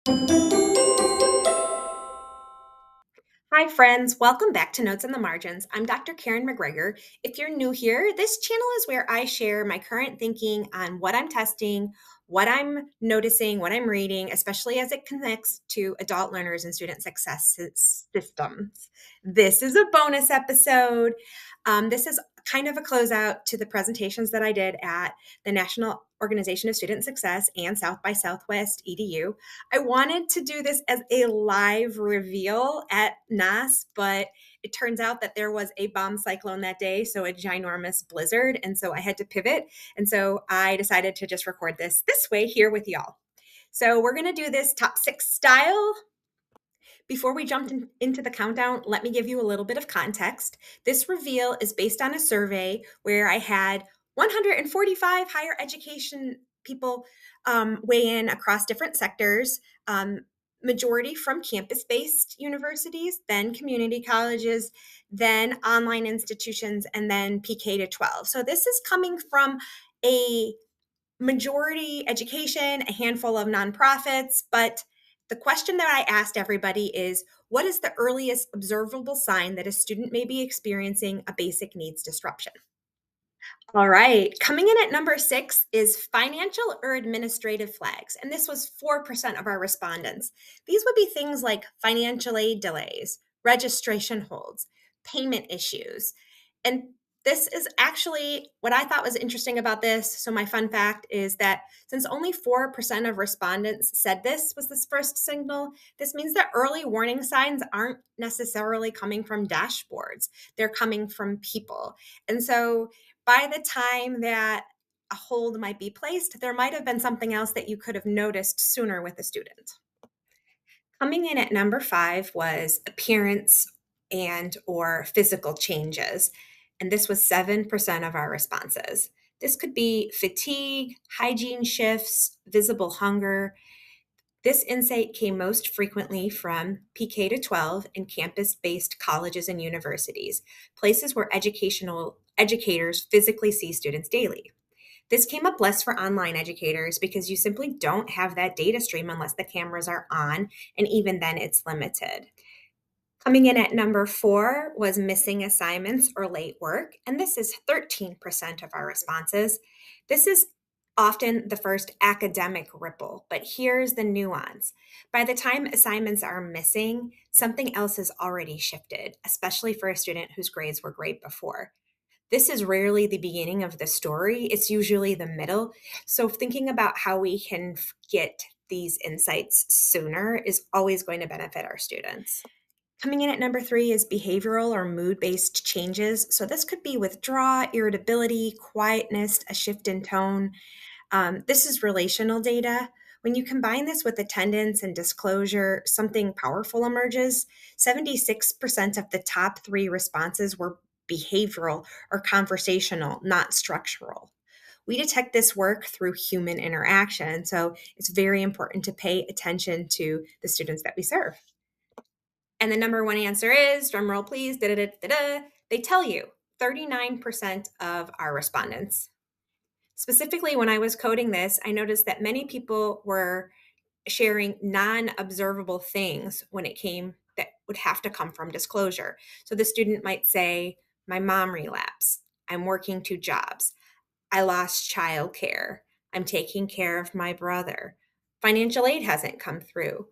Hi, friends. Welcome back to Notes on the Margins. I'm Dr. Karen McGregor. If you're new here, this channel is where I share my current thinking on what I'm testing, what I'm noticing, what I'm reading, especially as it connects to adult learners and student success systems. This is a bonus episode. This is kind of a closeout to the presentations that I did at the National Organization of Student Success and South by Southwest EDU. I wanted to do this as a live reveal at NOSS, but it turns out that there was a bomb cyclone that day, so a ginormous blizzard, and so I had to pivot. And so I decided to just record this way here with y'all. So we're going to do this top 6 style. Before we jump into the countdown, let me give you a little bit of context. This reveal is based on a survey where I had 145 higher education people weigh in across different sectors, majority from campus-based universities, then community colleges, then online institutions, and then PK to 12. So this is coming from a majority education, a handful of nonprofits, but the question that I asked everybody is, what is the earliest observable sign that a student may be experiencing a basic needs disruption? All right, coming in at number 6 is financial or administrative flags, and this was 4% of our respondents. These would be things like financial aid delays, registration holds, payment issues, and this is actually what I thought was interesting about this. So, my fun fact is that since only 4% of respondents said this was the first signal, this means that early warning signs aren't necessarily coming from dashboards, they're coming from people. And so, by the time that a hold might be placed, there might have been something else that you could have noticed sooner with the student. Coming in at number 5 was appearance and or physical changes, and this was 7% of our responses. This could be fatigue, hygiene shifts, visible hunger. This insight came most frequently from PK to 12 and campus-based colleges and universities, places where educational educators physically see students daily. This came up less for online educators because you simply don't have that data stream unless the cameras are on, and even then it's limited. Coming in at number 4 was missing assignments or late work, and this is 13% of our responses. This is often the first academic ripple, but here's the nuance. By the time assignments are missing, something else has already shifted, especially for a student whose grades were great before. This is rarely the beginning of the story, it's usually the middle. So, thinking about how we can get these insights sooner is always going to benefit our students. Coming in at number 3 is behavioral or mood based changes. So, this could be withdrawal, irritability, quietness, a shift in tone. This is relational data. When you combine this with attendance and disclosure, something powerful emerges. 76% of the top 3 responses were behavioral or conversational, not structural. We detect this work through human interaction, so it's very important to pay attention to the students that we serve. And the number one answer is, drum roll please, da-da-da-da-da, they tell you 39% of our respondents. Specifically, when I was coding this, I noticed that many people were sharing non-observable things when it came that would have to come from disclosure. So the student might say, my mom relapsed, I'm working 2 jobs, I lost childcare, I'm taking care of my brother, financial aid hasn't come through.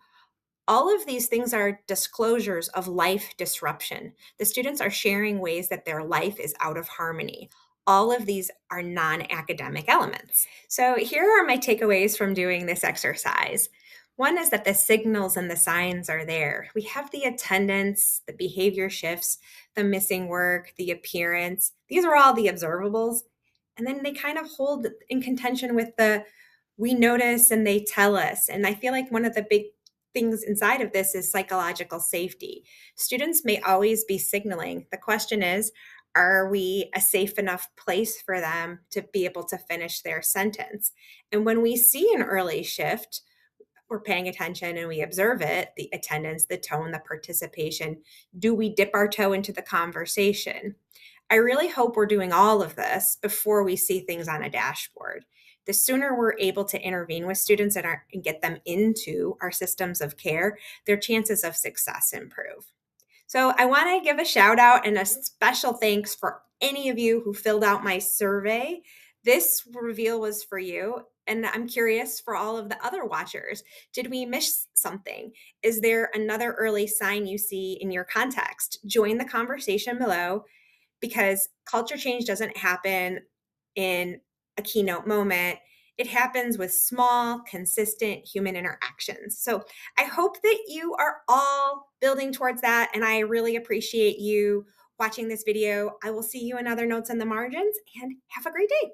All of these things are disclosures of life disruption. The students are sharing ways that their life is out of harmony. All of these are non academic elements. So, here are my takeaways from doing this exercise. One is that the signals and the signs are there. We have the attendance, the behavior shifts, the missing work, the appearance. These are all the observables. And then they kind of hold in contention with the we notice and they tell us. And I feel like one of the big things inside of this is psychological safety. Students may always be signaling. The question is, are we a safe enough place for them to be able to finish their sentence? And when we see an early shift, we're paying attention and we observe it, the attendance, the tone, the participation. Do we dip our toe into the conversation? I really hope we're doing all of this before we see things on a dashboard. the sooner we're able to intervene with students and get them into our systems of care, their chances of success improve. So I want to give a shout out and a special thanks for any of you who filled out my survey. This reveal was for you. And I'm curious for all of the other watchers, did we miss something? Is there another early sign you see in your context? Join the conversation below, because culture change doesn't happen in a keynote moment. It happens with small, consistent human interactions. So I hope that you are all building towards that, and I really appreciate you watching this video. I will see you in other Notes on the Margins, and have a great day.